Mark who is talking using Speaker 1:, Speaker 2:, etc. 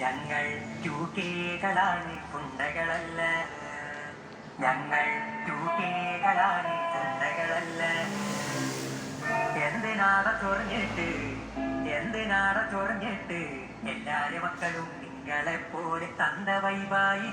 Speaker 1: ഞങ്ങൾ കളാണ് കുണ്ടകളല്ല, ഞങ്ങൾ കളാണ് കുണ്ടകളല്ല. എന്തിനാട ചൊറിഞ്ഞിട്ട് എല്ലാരെ മക്കളും നിങ്ങളെപ്പോലെ തന്ത വൈബായി